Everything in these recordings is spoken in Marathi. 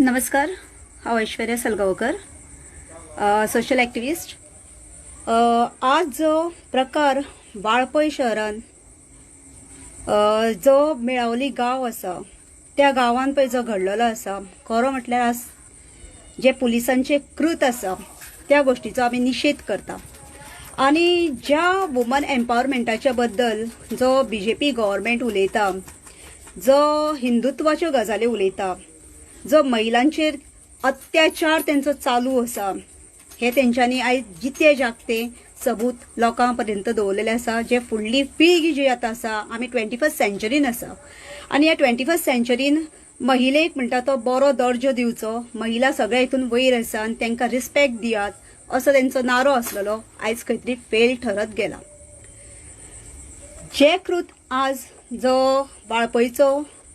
नमस्कार, हांव ऐश्वर्या सलगांवकर, सोशल एक्टिविस्ट. आज जो प्रकार वाळपय शहरान जो मेळावली गांव आसा त्या गांवांत पळय जो घडलेलो आसा, खरो म्हटल्यार आज जे पुलिसांचे कृत आसा त्या गोष्टीचो आमी निशेध करता. आणि ज्या वुमन एम्पावरमेंटाच्या बद्दल जो बीजेपी गव्हर्मेंट उलयता, जो हिंदुत्वाच्यो गजाली उलयता, जो महिलांचेर अत्याचार तेंचो चालू आसा, हे तेंच्यांनी आयज जिते जागते सबूत लोकां पर्यंत दवरलेले आसा. जे फुडली पिळगी जी आतां आसा, आमी 21st सेंचुरीन आसा आनी ह्या 21st सेंचुरीन महिलेक म्हणटा तो बरो दर्जो दिवचो, महिला सगळ्या हितून वयर आसा आनी तांकां रिस्पेक्ट दियात असो तेंचो नारो आसलेलो आयज खंय तरी फेल ठरत गेला. जे कृत आज जो वाळपयचो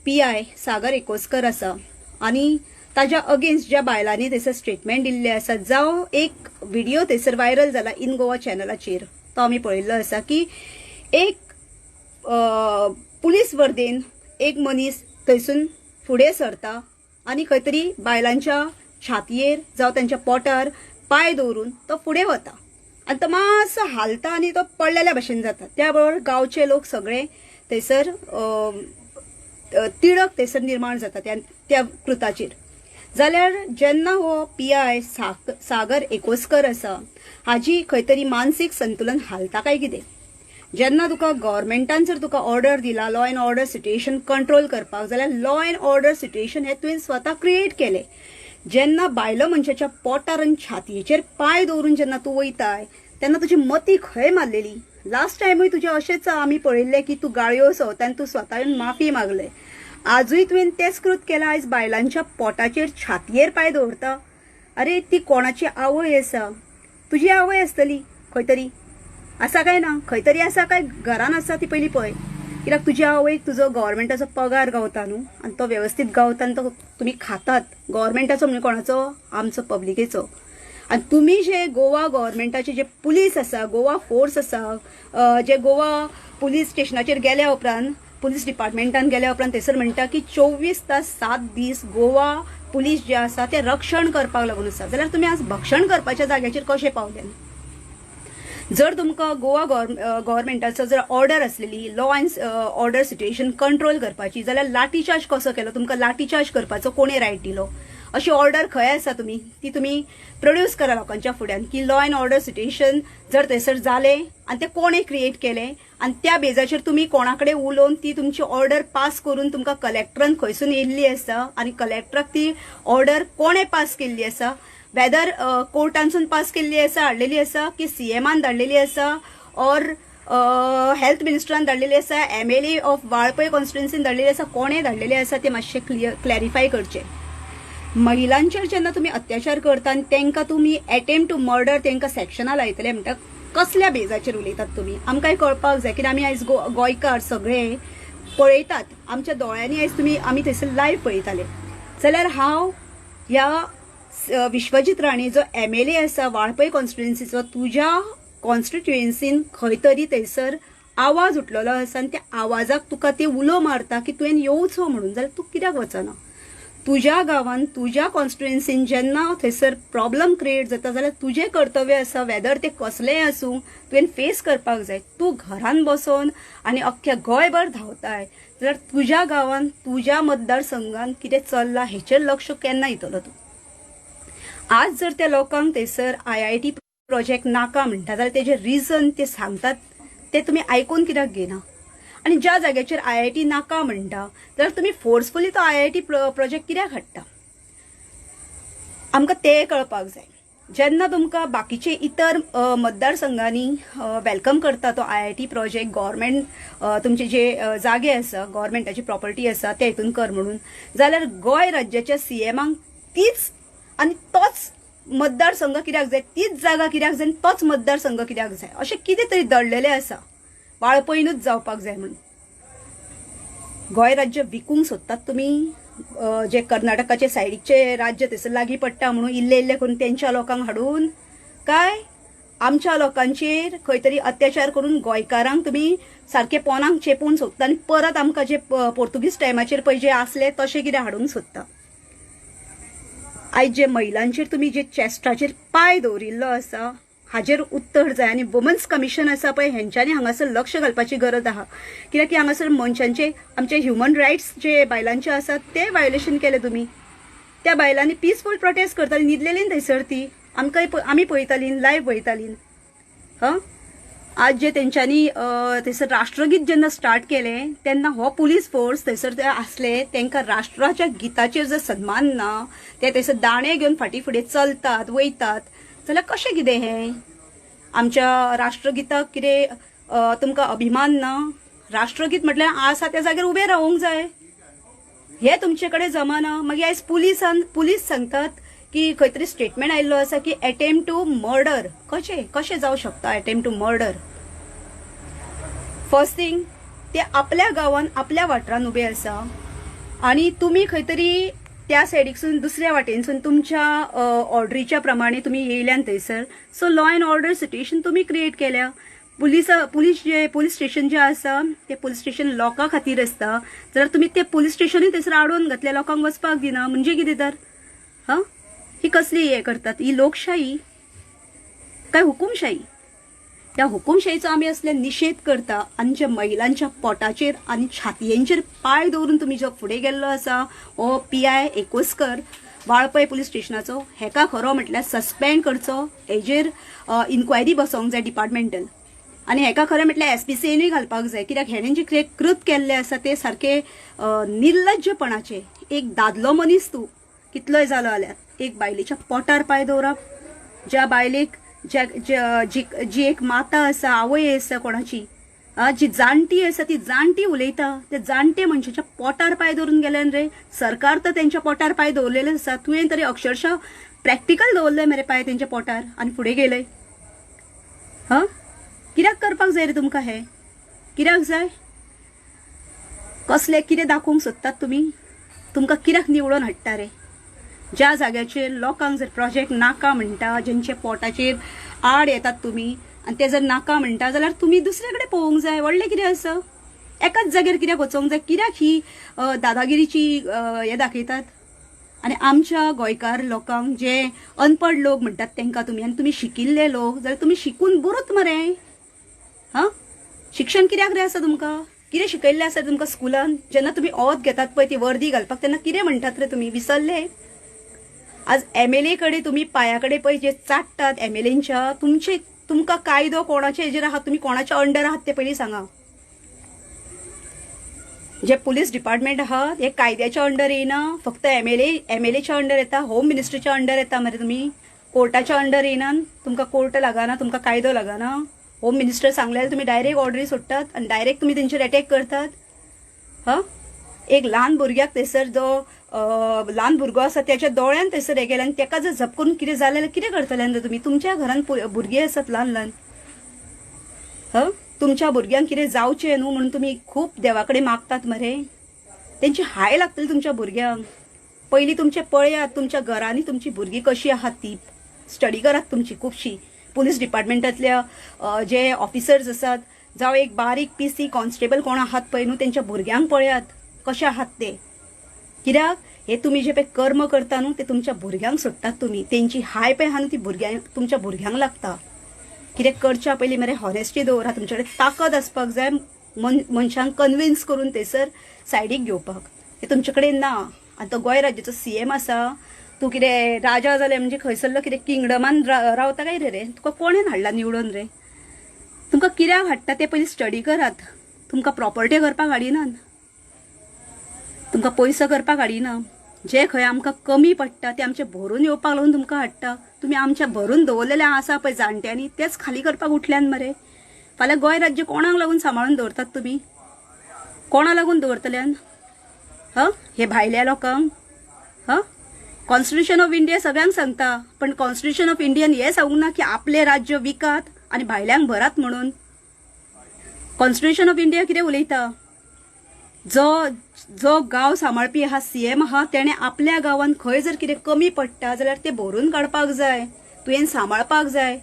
PI सागर एकोसकर आसा आणि ताज्या अगेन्स्ट ज्या बायलांनी थंयसर स्टेटमेंट दिल्ले आसा, जावं एक व्हिडिओ थंयसर व्हायरल जाला इन गोवा चॅनलाचेर, तो आमी पळयल्लो आसा की एक पुलीस वर्देन एक मनीस थंयसून फुडें सरता आनी खंय तरी बायलांच्या छातयेर जावं तांच्या पोटार पाय दवरून तो फुडें वता आनी तो मातसो हालता आनी तो पडलेल्या भशेन जाता. त्या बरोबर गांवचे लोक सगळे थंयसर तिडक थंयसर निर्माण जाता त्या कृताचेर. जाल्यार जेन्ना हो PI सागर एकोसकर आसा, हाजी खंय तरी मानसीक संतुलन हालता काय कितें? जेन्ना तुका गव्हर्मेंटान जर तुका ऑर्डर दिला law and order situation control करपाक, जाल्यार लॉ अँड ऑर्डर सिच्युएशन हे तुवें स्वता क्रिएट केले. जेन्ना बायलो मनशाच्या पोटार आनी छातयेचेर पाय दवरून जेन्ना तूं वयताय, तेन्ना तुजी मती खंय मारलेली? लास्ट टायमूय तुजें अशेंच आमी पळयल्लें की तूं गाळयो सवता आनी तूं स्वता येवन माफी मागले. आजूय तुवें तेच कृत केला. आयज बायलांच्या पोटाचेर छातयेर पाय दवरता. अरे ती कोणाची आवय आसा? तुजी आवय आसतली खंय तरी, आसा काय ना? खंय तरी आसा काय घरान आसा ती पयली पळय. कित्याक तुज्या आवयक तुजो गव्हर्मेंटाचो पगार गावता न्हू, आनी तो वेवस्थीत गावता आनी तो तुमी खातात. गव्हर्मेंटाचो म्हणजे कोणाचो? आमचो पब्लिकेचो. आनी तुमी जे गोवा गव्हर्मेंटाचे जे पुलीस आसा, गोवा फोर्स आसा, जे गोवा पुलीस स्टेशनाचेर गेल्या उपरांत, पुलीस डिपार्टमेंटान गेल्या उपरांत थंयसर म्हणटा की 24 तास 7 दीस गोवा पुलीस जे आसा ते रक्षण करपाक लागून आसा. जाल्यार तुमी आज भक्षण करपाच्या जाग्याचेर कशे पावले? जर तुमकां गोवा गव्हर्मेंटाचो जर ऑर्डर आसलेली law and order situation control करपाची, जाल्यार लाठीचार्ज कसो केलो? तुमकां लाठीचार्ज करपाचो कोणे रायट दिलो? अशी ऑर्डर खंय आसा? ती तुम्ही प्रोड्यूस करा लोकांच्या फुड्यान की लॉ अँड ऑर्डर सिच्युएशन जर थंयसर जालें आनी ते कोणे क्रिएट केले आनी त्या बेजाचेर तुमी कोणाकडे उलोवन ती तुमची ऑर्डर पास करून तुमकां कलेक्टरान खंयसून येयल्ली आसा आनी कलेक्टराक ती ऑर्डर कोणे पास केल्ली आसा? वेदर कोर्टांसून पास केल्ली आसा, हाडलेली आसा, की CMान धाडलेली आसा, ऑर हेल्थ मिनिस्टरान धाडलेली आसा, MLA ऑफ वाळपय कॉन्स्टिट्युएन्सीन धाडलेली आसा? कोणे धाडलेली आसा ते मातशे क्लॅरिफाय करचे. महिलांचेर जेन्ना तुम्ही अत्याचार करता आनी तांकां तुमी अटेम्प्ट टू मर्डर तांकां सेक्शनां लायतले म्हणटा, कसल्या बेजाचेर उलयतात तुमी? आमकांय कळपाक जाय, कित्याक आमी आयज गोंयकार सगळे पळयतात. आमच्या दोळ्यांनी आयज आमी थंयसर लायव्ह पळयताले. जाल्यार हांव ह्या विश्वजीत राणे जो MLA आसा वाळपय कॉन्स्टिट्युएन्सीचो, तुज्या कॉन्स्टिट्युएन्सीन खंय तरी थंयसर आवाज उठलेलो आसा आनी त्या आवाजाक तुका ते उलो मारता की तुवें येवचो म्हणून. जाल्यार तूं कित्याक वचना? तुज्या गांवांत तुज्या कॉन्स्टिट्युएन्सीन जेन्ना थंयसर प्रॉब्लम क्रिएट जाता, जाल्यार तुजें कर्तव्य आसा, वेदर ते कसलेंय आसूं, तुवें फेस करपाक जाय. तूं घरान बसोन आनी अख्ख्या गोंयभर धांवताय, जाल्यार तुज्या गांवांत तुज्या मतदारसंघान कितें चल्लां हेचेर लक्ष केन्ना दितलो तूं? आज जर त्या लोकांक थंयसर IIT प्रोजेक्ट नाका म्हणटा, जाल्यार तेजे रिजन ते सांगतात ते तुमी आयकून कित्याक घेना? आणि ज्या जाग्याचेर IIT नाका म्हणटा, जाल्यार तुमी फोर्सफुली तो IIT प्रोजेक्ट कित्याक हाडटा? आमकां ते कळपाक जाय. जेन्ना तुमकां बाकीचे इतर मतदारसंघांनी वेलकम करता तो IIT प्रोजेक्ट, गव्हर्मेंट तुमचे जे जागे आसा, गव्हर्मेंटाची प्रॉपर्टी आसा ते हितून कर म्हणून, जाल्यार गोंय राज्याच्या CMाक तीच आनी तोच मतदारसंघ कित्याक जाय? तीच जागा कित्याक जाय? तोच मतदारसंघ कित्याक जाय? अशें कितें तरी दडलेलें आसा. वाळपयनूच जावपाक जाय म्हणून गोंय राज्य विकूंक सोदतात तुमी? जे कर्नाटकाचे सायडीचे राज्य थंयसर लागीं पडटा म्हणून इल्ले इल्ले करून तेंच्या लोकांक हाडून काय आमच्या लोकांचेर खंय तरी अत्याचार करून गोंयकारांक तुमी सारखे पोनाक चेपून सोदता आनी परत आमकां जे पोर्तुगीज टायमाचेर पळय जे आसले तशें कितें हाडूंक सोदता? आयज जे महिलांचेर तुम्ही जे चेस्टाचेर पाय दवरिल्लो आसा हाजेर उत्तर जाय आनी वुमन्स कमिशन आसा पळय हेंच्यांनी हांगासर लक्ष घालपाची गरज आहा कित्याक की हांगासर मनशांचे आमचे ह्युमन रायट्स जे बायलांचे आसात ते वायोलेशन केले तुम्ही त्या बायलांनी पीसफूल प्रोटेस्ट करताली न्हिदलेली थंयसर ती आमी पळयतालीं लायव्ह पळयतालीं हं आज जे तेंच्यांनी थंयसर राष्ट्रगीत जेन्ना स्टार्ट केलें तेन्ना हो पुलीस फोर्स थंयसर ते आसले तांकां राष्ट्राच्या गिताचेर जर सन्मान ना ते थंयसर दाणे घेवन फाटी फुडें चलतात वयतात जाल्यार कशें कितें हें आमच्या राष्ट्रगिताक कितें तुमकां अभिमान ना राष्ट्रगीत म्हटल्यार आसा त्या जाग्यार उबें रावूंक जाय हे तुमचे कडेन जमाना मागीर आयज पुलीस सांगतात की खंय तरी स्टेटमेंट आयिल्लो आसा की अटेम्प्ट टू मर्डर कशें जावं शकता attempt to murder first thing ते आपल्या गांवांत आपल्या वाठारांत उबे आसा आनी तुमी खंय तरी त्या सायडीकसून दुसऱ्या वाटेनसून तुमच्या ऑर्डरीच्या प्रमाणे तुमी येयल्यान थंयसर so law and order situation तुमी क्रिएट केल्या पुलीस स्टेशन जे आसा ते पुलीस स्टेशन लोकां खातीर आसता जाल्यार तुमी ते पुलीस स्टेशनूय थंयसर आडोवन घातल्या लोकांक वचपाक दिना म्हणजे कितें तर हां ही कसली हे करतात ही लोकशाही काय हुकुमशाही त्या हुकुमशाहीचो आमी असले निषेध करता आनी जे महिलांच्या पोटाचेर आनी छातयेंचेर पाय दवरून तुमी जो फुडें गेल्लो आसा हो PI एकोस्कर वाळपय पुलीस स्टेशनाचो हेका खरो म्हटल्यार सस्पेंड करचो हेजेर इन्क्वायरी बसोवंक जाय डिपार्टमेंटल आनी हेका खरें म्हटल्यार SPCAनूय घालपाक जाय कित्याक हेणें जे कृत केल्ले आसा ते सारखे निर्लज्जपणाचे एक दादलो मनीस तूं कितलोय जालो जाल्यार एक बायलेच्या पोटार पाय दवरप ज्या बायलेक जी एक माता आसा आवय आसा कोणाची जी जाणटी आसा ती जाणटी उलयता त्या जाणटे मनशाच्या पोटार पाय दवरून गेल्यान रे सरकार तर तेंच्या पोटार पाय दवरलेले आसा तुवें तरी अक्षरशः प्रॅक्टिकल दवरले मरे पाय तेंच्या पोटार आनी फुडें गेले कित्याक करपाक जाय रे तुमकां हे कित्याक जाय कसले कितें दाखोवंक सोदतात तुमी तुमकां कित्याक निवडून हाडटा रे ज्या जाग्याचेर लोकांक जर प्रोजेक्ट नाका म्हणटा जेंचे पोटाचेर आड येतात तुमी आनी ते जर नाका म्हणटा जाल्यार तुमी दुसरे कडेन पळोवंक जाय व्हडलें कितें आसा एकाच जाग्यार कित्याक वचोंक जाय कित्याक ही दादागिरीची हे दाखयतात आनी आमच्या गोंयकार लोकांक जे अनपड लोक म्हणटात तांकां तुमी आनी तुमी शिकिल्ले लोक जाल्यार तुमी शिकून बरोच मरे हां शिक्षण कित्याक रे आसा तुमकां कितें शिकयल्लें आसा तुमकां स्कुलान जेन्ना तुमी ओत घेतात पळय ती वर्दी घालपाक तेन्ना कितें म्हणटात रे तुमी विसरले आज MLA कडेन तुमी पांया कडेन पळय जे चाडटात MLAंच्या तुमकां कायदो कोणाच्या हेजेर आहात तुमी कोणाच्या अंडर आहात ते पयलीं सांगा जे पुलीस डिपार्टमेंट आहात हे कायद्याच्या अंडर येना फक्त MLAच्या अंडर येता होम मिनिस्टरच्या अंडर येता मरे तुमी कोर्टाच्या अंडर येना तुमकां कोर्ट लागना तुमकां कायदो लागना होम मिनिस्टर सांगल्यार तुमी डायरेक्ट ऑर्डरी सोडटात आनी डायरेक्ट तुमी तेंचेर अटॅक करतात हां एक ल्हान भुरग्याक थंयसर जो ल्हान भुरगो आसा त्याच्या दोळ्यान थंयसर हे केलें आनी तेका जर झपकून कितें जालें जाल्यार कितें करतले तुमी तुमच्या घरान भुरगीं आसात ल्हान ल्हान तुमच्या भुरग्यांक कितें जावचें न्हू म्हणून तुमी खूब देवा कडेन मागतात मरे तेंची हाय लागतली तुमच्या भुरग्यांक पयलीं तुमचें पळयात तुमच्या घरांनी तुमची भुरगीं कशी आहात ती स्टडी करात तुमची खुबशी पुलीस डिपार्टमेंटांतल्या जे ऑफिसर्स आसात जावं एक बारीक PC कॉन्स्टेबल कोण आहात पळय न्हू तेंच्या भुरग्यांक पळयात कशे आहात ते कित्याक हे तुमी जे पळय कर्म करता न्हू ते तुमच्या भुरग्यांक सोडटात तुमी तेंची हाय पळय आहा न्हू ती तुमच्या भुरग्यांक लागता कितें करच्या पयलीं मरे हॉनेस्टी दवरा तुमचे कडेन ताकद आसपाक जाय मनशांक कन्विन्स करून थंयसर सायडीक घेवपाक हे तुमचे कडेन ना आनी तो गोंय राज्याचो CM आसा तूं कितें राजा जालें म्हणजे खंयसरलो कितें किंगडमान रावता काय रे तुका कोणें हाडला निवडून रे तुमकां कित्याक हाडटा ते पयलीं स्टडी करात तुमकां प्रॉपर्टी करपाक हाडिनात तुमकां पयसो करपाक हाडिना जे खंय आमकां कमी पडटा ते आमचे भरून येवपाक लागून तुमकां हाडटा तुमी आमच्या भरून दवरलेले आसा पळय जाणट्यांनी तेच खाली करपाक उठल्यान मरे फाल्यां गोंय राज्य कोणाक लागून सांबाळून दवरतात तुमी कोणा लागून दवरतल्यान हे भायल्या लोकांक कॉन्स्टिट्यूशन ऑफ इंडिया सगळ्यांक सांगता पण कॉन्स्टिट्यूशन ऑफ इंडियन हे सांगूंक ना की आपले राज्य विकात आनी भायल्यांक भरात म्हणून कॉन्स्टिट्यूशन ऑफ इंडिया कितें उलयता जो गांव सांबाळपी आहा CM आहा तेणे आपल्या गांवान खंय जर कितें कमी पडटा जाल्यार ते भरून काडपाक जाय तुवें सांबाळपाक जाय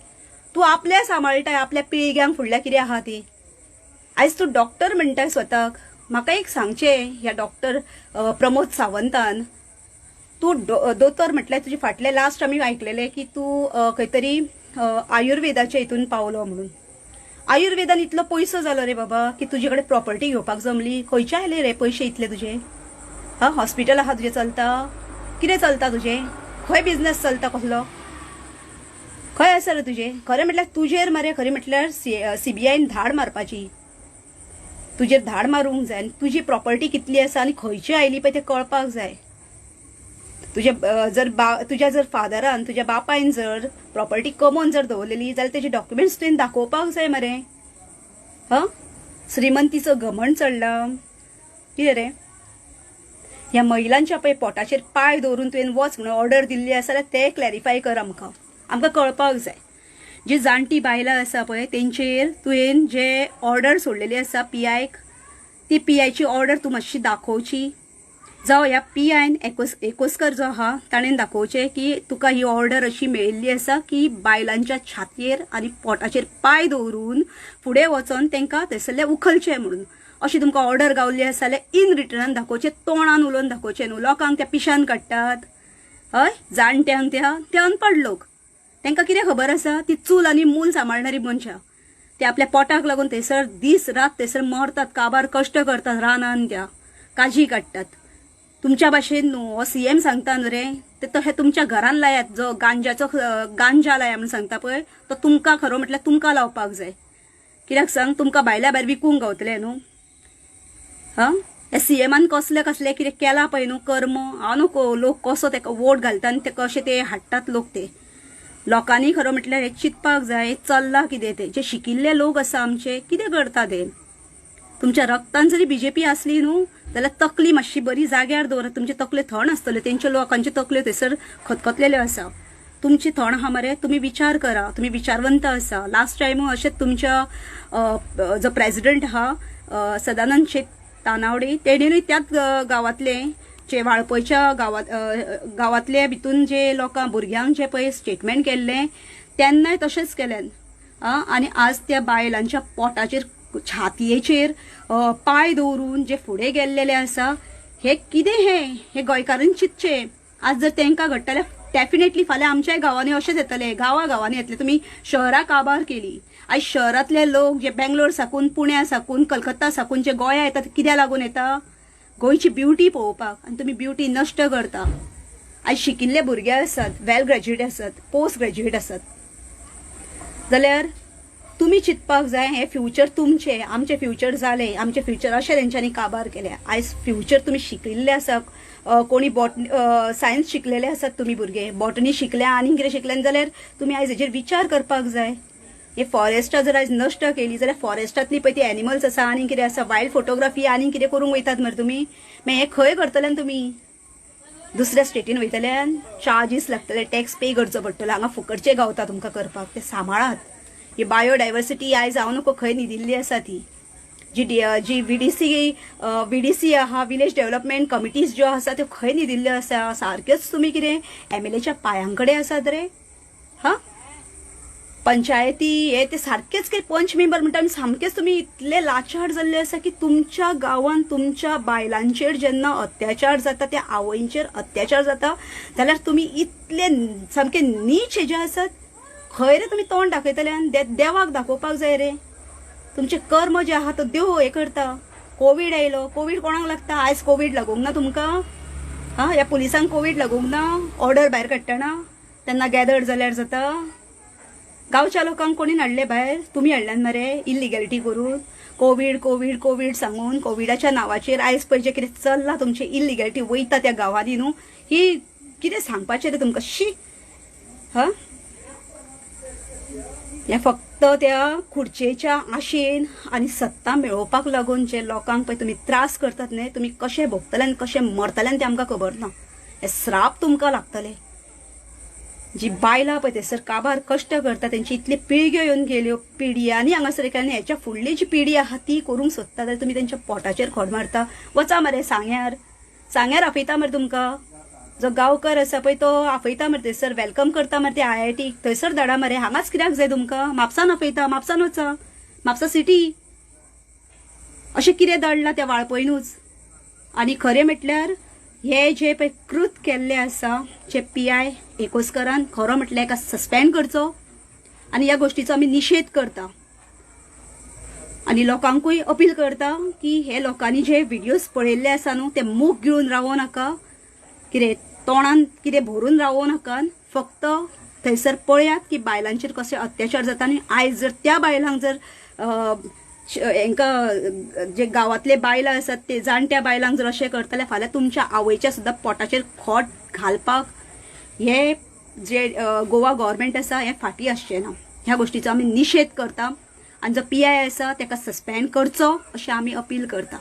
तूं आपल्या सांबाळटाय आपल्या पिळग्यांक फुडल्या कितें आहा ती आयज तूं डॉक्टर म्हणटाय स्वताक म्हाका एक सांगचें ह्या डॉक्टर प्रमोद सावंतान तू दोतोर म्हटल्यार तुजे फाटले लास्ट आमी आयकलेले की तू खंय तरी आयुर्वेदाच्या हितून पावलो म्हणून. आयुर्वेदान इतलो पयसो जालो रे बाबा की तुजे कडेन प्रॉपर्टी घेवपाक जमली. खंयचे आयले रे पयशे इतले तुजे? हॉस्पिटल आहा तुजें चलता? कितें चलता तुजें? खंय बिझनेस चलता कसलो? खंय आसा रे तुजें? खरें म्हटल्यार तुजेर मरे खरें म्हटल्यार CBIन धाड मारपाची. तुजेर धाड मारूंक जाय. तुजी प्रॉपर्टी कितली आसा आनी खंयची आयली पळय तें कळपाक जाय. तुज्या जर फादरान तुज्या बापायन जर प्रॉपर्टी कमोवन जर दवरलेली जाल्यार तेजे डॉक्युमेंट्स तुवें दाखोवपाक जाय मरे. श्रीमंतीचो घमंड चडला कितें रे? ह्या महिलांच्या पळय पोटाचेर पाय दवरून तुवें वच म्हणून ऑर्डर दिल्ली आसा जाल्यार ते क्लॅरिफाय कर आमकां कळपाक जाय. जी जाणटी बायलां आसा पळय तेंचेर तुवें जे ऑर्डर सोडलेली आसा PIक, ती PIची ऑर्डर तूं मातशी दाखोवची. जावं ह्या PIन एकोस्कर जो आहा ताणें दाखोवचें की तुका ही ऑर्डर अशी मेळिल्ली आसा की बायलांच्या छातयेर आनी पोटाचेर पाय दवरून फुडें वचोन तांकां थंयसरलें उखलचें म्हणून. अशी तुमकां ऑर्डर गावल्ली आसा जाल्यार इन रिटर्नान दाखोवचें, तोंडान उलोवन दाखोवचें न्हू. लोकांक त्या पिशान काडटात जाणट्यांक ते अनपड लोक. तांकां कितें खबर आसा? ती चूल आनी मूल सांबाळणारी मनशां. ते आपल्या पोटाक लागून थंयसर दीस रात थंयसर मरतात, काबार कश्ट करतात, रानान त्या काजी काडटात. तुमच्या भाशेन न्हू. हो CM सांगता न्हू रे, ते तशें तुमच्या घरान लायात. जो गांजा लाया म्हणून सांगता पळय तो तुमकां खरो म्हटल्यार तुमकां लावपाक जाय. कित्याक सांग, तुमकां भायल्या भायर विकूंक गावतलें न्हू. CMन कसले कितें केला पळय न्हू कर्म. हांव नको लोक कसो तेका वोट घालता आनी ते कशे ते हाडटात लोक. ते लोकांनी खरो म्हटल्यार हे चिंतपाक जाय चल्ला कितें ते. जे शिकिल्ले लोक आसा आमचे कितें करता ते. तुमच्या रक्तान जरी BJP आसली न्हू जाल्यार तकली मातशी बरी जाग्यार दवरात. तुमचे तकले थंड आसतले, तेंचे लोकांचे तकल्यो थंयसर खतखतलेल्यो आसा. तुमची थंड आहा मरे, तुम्ही विचार करा. तुम्ही विचारवंत आसा. लास्ट टायम अशेंच तुमच्या जो प्रेसिडेंट आहा सदानंद शेट तानावडे तेणेनूय त्याच गांवांतले जे वाळपयच्या गांवांतले भितून जे लोकां भुरग्यांक जे पळय स्टेटमेंट केल्ले तेन्नाय तशेंच केल्यान. आनी आज त्या बायलांच्या पोटाचेर छातयेचेर पाय दवरून जे फुडें गेल्लेले आसा हे कितें हे गोंयकारांनी चिंतचे. आज जर तांकां घडटा जाल्यार डेफिनेटली फाल्यां आमच्याय गांवांनी अशेंच येतले. गांवांनी येतले. तुमी शहरां काबार केली. आयज शहरांतले लोक जे बेंगलोर साकून, पुण्या साकून, कलकत्ता साकून जे गोंया येतात कित्याक लागून येता? गोंयची ब्युटी पळोवपाक. आनी तुमी ब्युटी नश्ट करता. आयज शिकिल्ले भुरगे आसात, वेल ग्रॅज्युएट आसात, पोस्ट ग्रॅज्युएट आसात जाल्यार तुमी चिंतपाक जाय हे फ्युचर तुमचे. आमचे फ्युचर जाले, आमचे फ्युचर अशें तेंच्यांनी काबार केले. आयज फ्युचर तुमी शिकिल्ले आसा. कोणी सायन्स शिकलेले आसात तुमी भुरगे, बॉटनी शिकल्या आनी कितें शिकल्यान जाल्यार तुमी आयज हेजेर विचार करपाक जाय. हे फॉरेस्टां जर आयज नश्ट केली जाल्यार फॉरेस्टांतली पळय ती एनिमल्स आसा आनी कितें आसा वायल्ड फोटोग्राफी आनी कितें करूंक वयतात मरे तुमी. मागीर हे खंय करतल्यान तुमी? दुसऱ्या स्टेटीन वयतल्यान चार्जीस लागतले, टॅक्स पे करचो पडटलो. हांगा फुकटचे गावता तुमकां करपाक. ते सांबाळात. ही बायोडायवर्सिटी आयज हांव नको खंय न्हिदिल्ली आसा ती. जी VDC आहा, विलेज डेव्हलपमेंट कमिटीज ज्यो आसा त्यो खंय न्हिदिल्ल्यो आसा. सारक्योच तुमी कितें MLAच्या पांयांकडे आसात रे. पंचायती हे ते सारखेच काही पंच मेंबर म्हणटा आनी सामकेच तुमी इतले लाचार जाल्ले आसा की तुमच्या गांवांत तुमच्या बायलांचेर जेन्ना अत्याचार जाता, त्या आवयंचेर अत्याचार जाता जाल्यार तुमी इतले सामके नीच हेजे आसात. खंय रे तुमी तोंड दाखयतले? देवाक दाखोवपाक जाय रे. तुमचे कर्म जे आहा तो देव हे करता. कोविड आयलो. कोविड कोणाक लागता? आयज कोविड लागूंक ना तुमकां? ह्या पुलिसांक कोविड लागूंक ना? ऑर्डर भायर काडटना तेन्ना गॅदर्ड जाल्यार जाता. गांवच्या लोकांक कोणी हाडले भायर? तुमी हाडल्यान मरे इलिगॅलिटी करून. कोविड सांगून कोविडाच्या नांवाचेर आयज पळय जे कितें चल्ला तुमचे इलिगॅलिटी वयता त्या गांवांनी न्हू, ही कितें सांगपाचें रे तुमकां? शी. हे फक्त त्या खुर्चेच्या आशेन आनी सत्ता मेळोवपाक लागून जे लोकांक पळय तुमी त्रास करतात न्हय, तुमी कशे भोगतले आनी कशे मरतले ते आमकां खबर ना. हे श्राप तुमकां लागतले. जी बायलां पळय थंयसर काबार कश्ट करता तेंची इतली पिळग्यो येवन गेल्यो, पिडयांनी हांगासर केल्या. हेच्या फुडली जी पिढी आहा ती करूंक सोदता जाल्यार तुमी तेंच्या पोटाचेर खोड मारता. वचा मरे सांग्यार आपयता मरे तुमकां. जो गांवकार आसा पळय तो आपयता मरे थंयसर, वेलकम करता मरे ते IIT थंयसर धाडा मरे. हांगाच कित्याक जाय तुमकां? म्हापसान आपयता. म्हापसान वचा. म्हापसा सिटी. अशें कितें धाडलां त्या वाळपयनूच. आनी खरें म्हटल्यार हे जे पळय कृत केल्ले आसा जे PI एकोसकरान खरो म्हटल्यार एका सस्पेंड करचो आनी ह्या गोष्टीचो आमी निशेध करता आनी लोकांकूय अपील करता की हे लोकांनी जे व्हिडिओज पळयल्ले आसा न्हू ते मूग गिळून रावो नाका, कितें तोंडान कितें भरून रावो नाका, फक्त थंयसर पळयात की बायलांचेर कशे अत्याचार जाता आनी आयज जर त्या बायलांक जर हांकां जे गांवांतले बायलां आसात ते जाणट्या बायलांक जर अशें करतले फाल्यां तुमच्या आवयच्या सुद्दां पोटाचेर खोट घालपाक हे जे गोवा गव्हर्मेंट आसा हे फाटी आसचें ना. ह्या गोष्टीचो आमी निशेध करता आनी जो PI आसा ताका सस्पेंड करचो अशें आमी अपील करता.